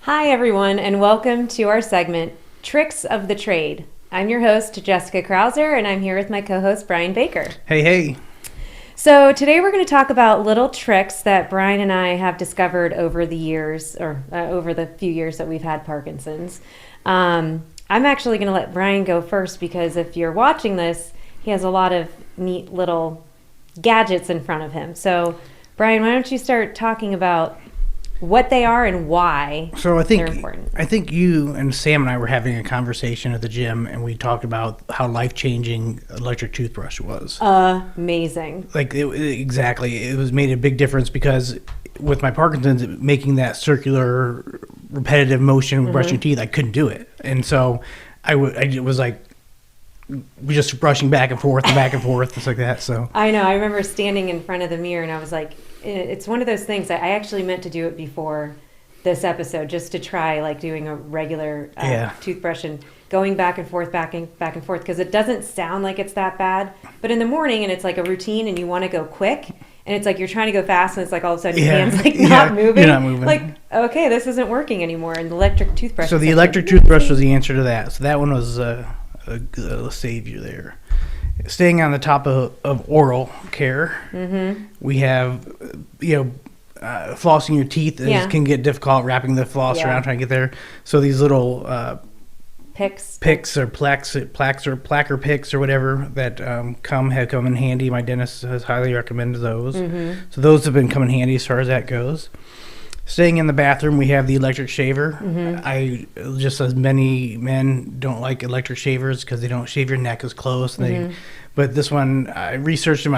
Hi, everyone, and welcome to our segment, Tricks of the Trade. I'm your host, Jessica Krauser, and I'm here with my co-host, Brian Baker. Hey, hey. So today we're going to talk about little tricks that Brian and I have discovered over the years, or over the few years that we've had Parkinson's. I'm actually going to let Brian go first because if you're watching this, he has a lot of neat little gadgets in front of him. So, Brian, why don't you start talking about what they are and why they're important. I think you and Sam and I were having a conversation at the gym, and we talked about how life-changing electric toothbrush was. Amazing. Exactly. It was made a big difference because with my Parkinson's, making that circular, repetitive motion with brushing teeth, I couldn't do it. And so I was like, just brushing back and forth, things like that. So I know. I remember standing in front of the mirror, and I was like, it's one of those things. I actually meant to do it before this episode, just to try like doing a regular toothbrush and going back and forth, because it doesn't sound like it's that bad. But in the morning, and it's like a routine, and you want to go quick, and it's like you're trying to go fast, and it's like all of a sudden your hand's like not moving. You're not moving. Like, okay, this isn't working anymore. And the electric toothbrush. So the electric toothbrush was the answer to that. So that one was a savior there. Staying on the top of oral care, we have, flossing your teeth can get difficult, wrapping the floss around, trying to get there. So these little picks or plaques or placker picks or whatever that have come in handy. My dentist has highly recommended those. So those have been coming handy as far as that goes. Staying in the bathroom, we have the electric shaver. I just as many men don't like electric shavers because they don't shave your neck as close. But this one, I researched them.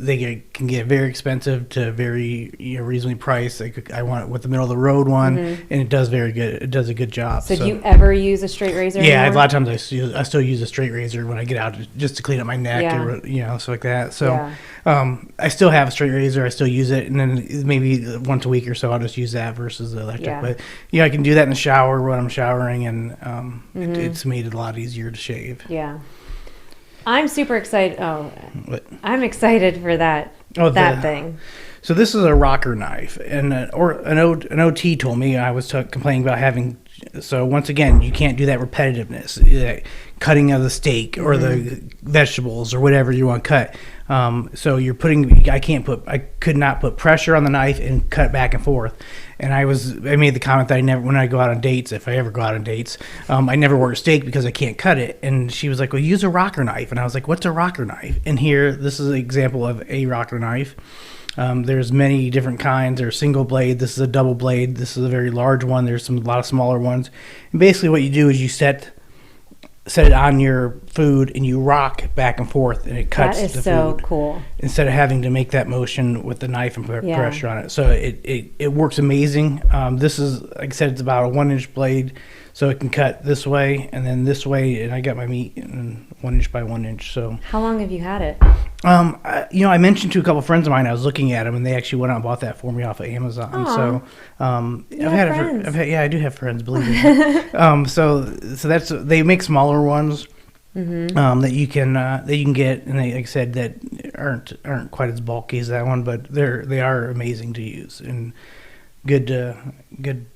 They can get very expensive to very reasonably priced. I want it with the middle of the road one, and it does very good. It does a good job. So do you ever use a straight razor? Yeah, anymore? a lot of times I still use a straight razor when I get out just to clean up my neck or stuff like that. So I still have a straight razor. I still use it, and then maybe once a week or so I'll just use that versus the electric. But I can do that in the shower when I'm showering, and it's made it a lot easier to shave. Yeah. I'm super excited. I'm excited for that thing. So this is a rocker knife, and an OT told me I was complaining about having. So once again, you can't do that repetitiveness, cutting of the steak or the vegetables or whatever you want to cut. So you're I could not put pressure on the knife and cut back and forth. And I made the comment that when I go out on dates, if I ever go out on dates, I never order steak because I can't cut it. And she was like, well, use a rocker knife. And I was like, what's a rocker knife? And this is an example of a rocker knife. There's many different kinds. There's single blade. This is a double blade. This is a very large one. There's a lot of smaller ones. And basically what you do is you set it on your food and you rock back and forth, and it cuts the food. That is so cool. Instead of having to make that motion with the knife and put pressure on it. So it works amazing. This is, like I said, it's about a 1-inch blade, so it can cut this way and then this way, and I got my meat in 1 inch by 1 inch. So how long have you had it? I mentioned to a couple of friends of mine, I was looking at them, and they actually went out and bought that for me off of Amazon. Aww. So I do have friends, believe me. So they make smaller ones that you can get, and they, like I said, that aren't quite as bulky as that one, but they are amazing to use and good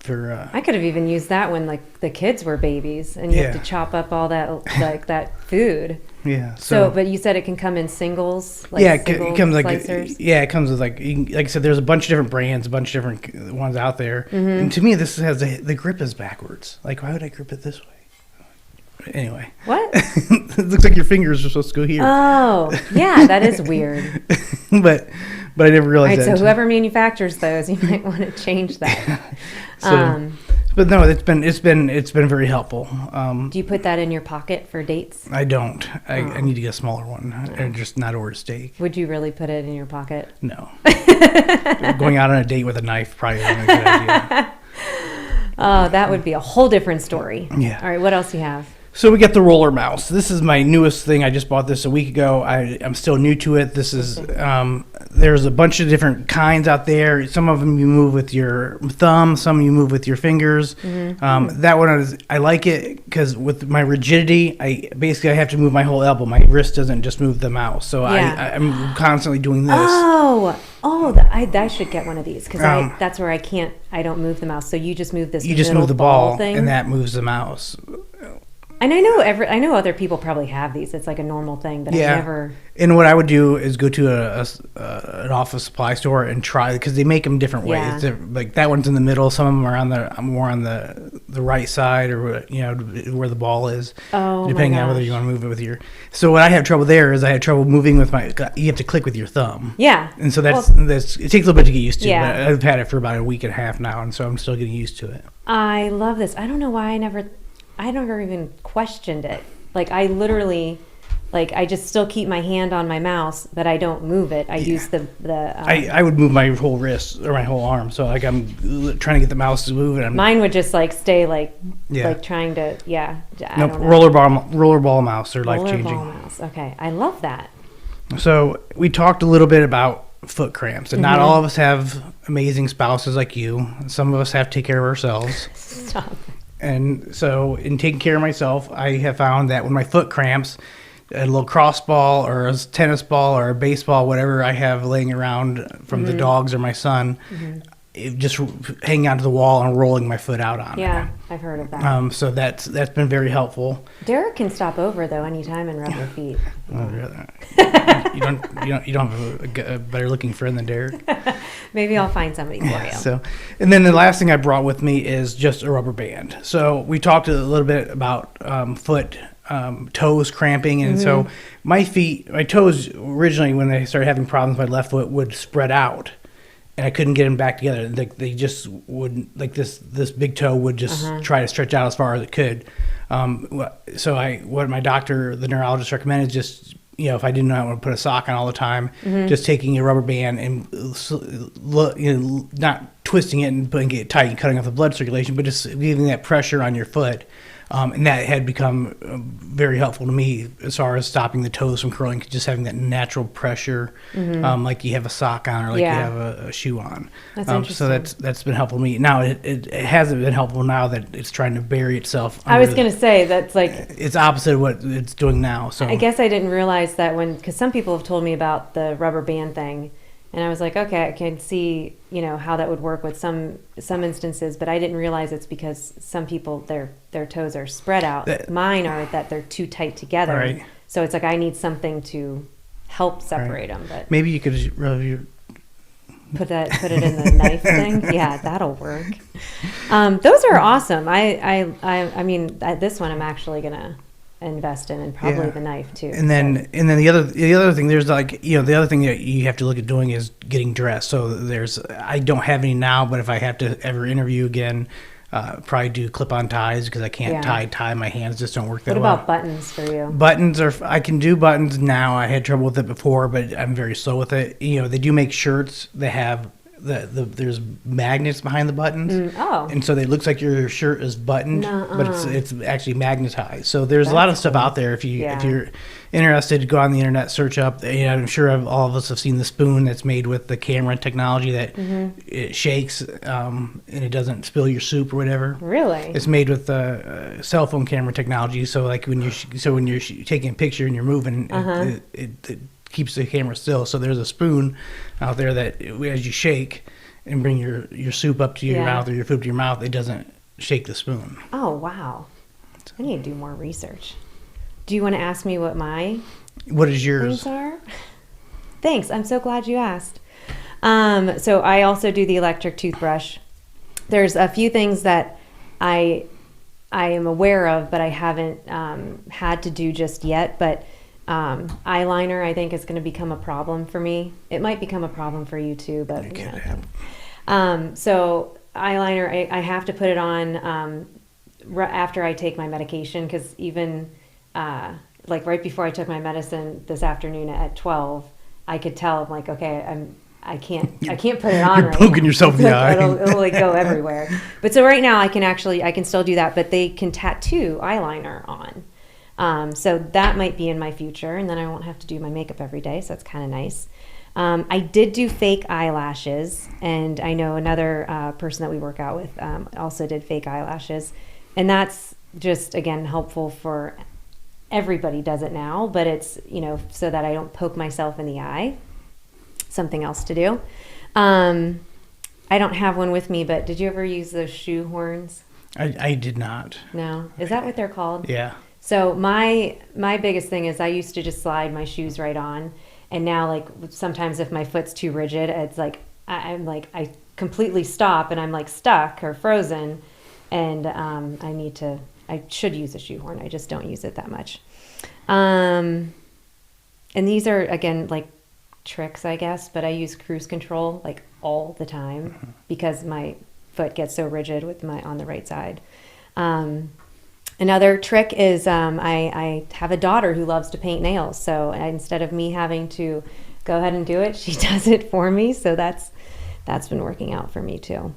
for. I could have even used that when like the kids were babies, and you have to chop up all that like that food. Yeah. So, but you said it can come in singles. It comes slicers? It comes with like I said, there's a bunch of different brands, a bunch of different ones out there. And to me, this has the grip is backwards. Like, why would I grip it this way? Anyway. What? It looks like your fingers are supposed to go here. Oh, yeah, that is weird. but I never realized that. All right, so whoever manufactures those, you might want to change that. But no, it's been very helpful. Do you put that in your pocket for dates? I don't. I need to get a smaller one and just not order steak. Would you really put it in your pocket? No. Going out on a date with a knife probably isn't a good idea. Oh, that would be a whole different story. Yeah. All right, what else do you have? So we got the roller mouse. This is my newest thing. I just bought this a week ago. I'm still new to it. This is there's a bunch of different kinds out there. Some of them you move with your thumb. Some you move with your fingers. That one I like it because with my rigidity, I have to move my whole elbow. My wrist doesn't just move the mouse. So I'm constantly doing this. I should get one of these because that's where I don't move the mouse. So you just move this. You just move the ball thing, and that moves the mouse. And I know other people probably have these. It's like a normal thing, but I never. And what I would do is go to an office supply store and try, because they make them different ways. Like that one's in the middle. Some of them are more on the right side, or where the ball is. Depending on whether you want to move it with your. So what I have trouble there is I have trouble moving with my. You have to click with your thumb. Yeah. And so that's it takes a little bit to get used to. Yeah. But I've had it for about a week and a half now, and so I'm still getting used to it. I love this. I don't know why I never even questioned it. Like I literally, I just still keep my hand on my mouse, but I don't move it. I use the. I would move my whole wrist or my whole arm. So I'm trying to get the mouse to move it. Mine would just stay trying to rollerball mouse are life changing. Rollerball mouse. Okay, I love that. So we talked a little bit about foot cramps, and not all of us have amazing spouses like you. Some of us have to take care of ourselves. Stop. And so in taking care of myself, I have found that when my foot cramps, a little cross ball or a tennis ball or a baseball, whatever I have laying around from the dogs or my son, just hanging onto the wall and rolling my foot out on it. Yeah, I've heard of that. So that's been very helpful. Derek can stop over though anytime and rub your feet. You don't have a better looking friend than Derek. Maybe I'll find somebody for you. So, and then the last thing I brought with me is just a rubber band. So we talked a little bit about toes cramping, and so my toes originally, when they started having problems, my left foot would spread out, and I couldn't get them back together. They just wouldn't, this big toe would just try to stretch out as far as it could. So what my doctor, the neurologist, recommended, just if I didn't know how to put a sock on all the time, just taking a rubber band and not twisting it and putting it tight and cutting off the blood circulation, but just leaving that pressure on your foot. And that had become very helpful to me as far as stopping the toes from curling, just having that natural pressure, like you have a sock on or like you have a shoe on. That's interesting. So that's been helpful to me. Now, it hasn't been helpful now that it's trying to bury itself. I was going to say, that's it's opposite of what it's doing now. So I guess I didn't realize that because some people have told me about the rubber band thing. And I was like, okay, I can see, how that would work with some instances, but I didn't realize it's because some people, their toes are spread out. Mine are that they're too tight together. Right. So it's like I need something to help separate them. But maybe you could just rub your... Put it in the knife thing. Yeah, that'll work. Those are awesome. I mean, this one I'm actually gonna invest in, and probably the knife too. And then the other thing, there's the other thing that you have to look at doing is getting dressed. So I don't have any now, but if I have to ever interview again, probably do clip-on ties, because I can't tie. My hands just don't work that well. What about buttons for you? Buttons I can do buttons now. I had trouble with it before, but I'm very slow with it. They do make shirts that have there's magnets behind the buttons, and so it looks like your shirt is buttoned, but it's actually magnetized. So there's a lot of stuff out there. If you're interested, go on the internet, search up. I'm sure all of us have seen the spoon that's made with the camera technology that it shakes and it doesn't spill your soup or whatever. Really? It's made with the cell phone camera technology. So like when you're taking a picture and you're moving, it keeps the camera still. So there's a spoon out there that as you shake and bring your soup up to your mouth or your food to your mouth, it doesn't shake the spoon. Oh, wow. I need to do more research. Do you want to ask me what is yours? Things are? Thanks. I'm so glad you asked. So I also do the electric toothbrush. There's a few things that I am aware of, but I haven't had to do just yet. But eyeliner, I think, is going to become a problem for me. It might become a problem for you too, but it could happen. So eyeliner, I have to put it on after I take my medication, because even right before I took my medicine this afternoon at 12, I could tell, I'm like, okay, I can't put it on. You're poking yourself in the eye. It'll go everywhere. But so right now I can still do that, but they can tattoo eyeliner on. So that might be in my future, and then I won't have to do my makeup every day, so that's kind of nice. I did do fake eyelashes, and I know another person that we work out with also did fake eyelashes, and that's just, again, helpful for everybody does it now, but it's, so that I don't poke myself in the eye. Something else to do. I don't have one with me, but did you ever use those shoe horns? I did not. No. Is that what they're called? Yeah. So my biggest thing is I used to just slide my shoes right on, and now like sometimes if my foot's too rigid, it's like I completely stop and I'm like stuck or frozen, and I should use a shoehorn. I just don't use it that much. And these are, again, like tricks, I guess, but I use cruise control like all the time because my foot gets so rigid on the right side. Another trick is I have a daughter who loves to paint nails, so instead of me having to go ahead and do it, she does it for me. So that's been working out for me too.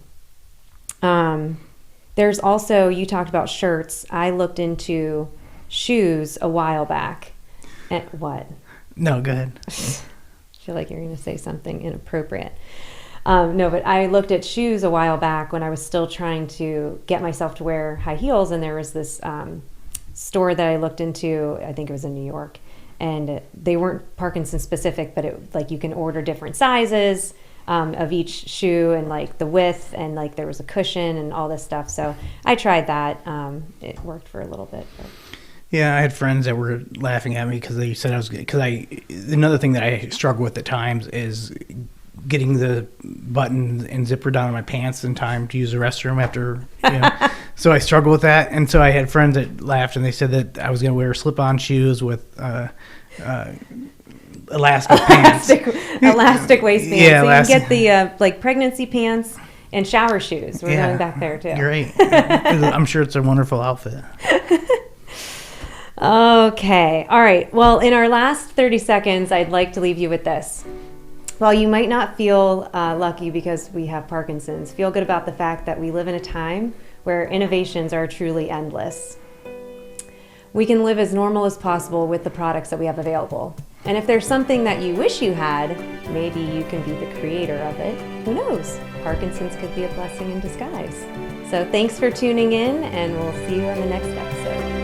There's also, you talked about shirts. I looked into shoes a while back. And what? No, go ahead. I feel like you're going to say something inappropriate. No, but I looked at shoes a while back when I was still trying to get myself to wear high heels, and there was this store that I looked into, I think it was in New York, and they weren't Parkinson specific, but it, like, you can order different sizes of each shoe and like the width, and like there was a cushion and all this stuff. So I tried that. It worked for a little bit. But. Yeah, I had friends that were laughing at me because they said another thing that I struggle with at times is getting the button and zipper down on my pants in time to use the restroom after, so I struggle with that. And so I had friends that laughed, and they said that I was going to wear slip-on shoes with elastic pants. Elastic waistbands. Yeah, so you can get the like pregnancy pants and shower shoes. We're going back there too. Great. I'm sure it's a wonderful outfit. Okay. All right. Well, in our last 30 seconds, I'd like to leave you with this. While you might not feel lucky because we have Parkinson's, feel good about the fact that we live in a time where innovations are truly endless. We can live as normal as possible with the products that we have available. And if there's something that you wish you had, maybe you can be the creator of it. Who knows? Parkinson's could be a blessing in disguise. So thanks for tuning in, and we'll see you on the next episode.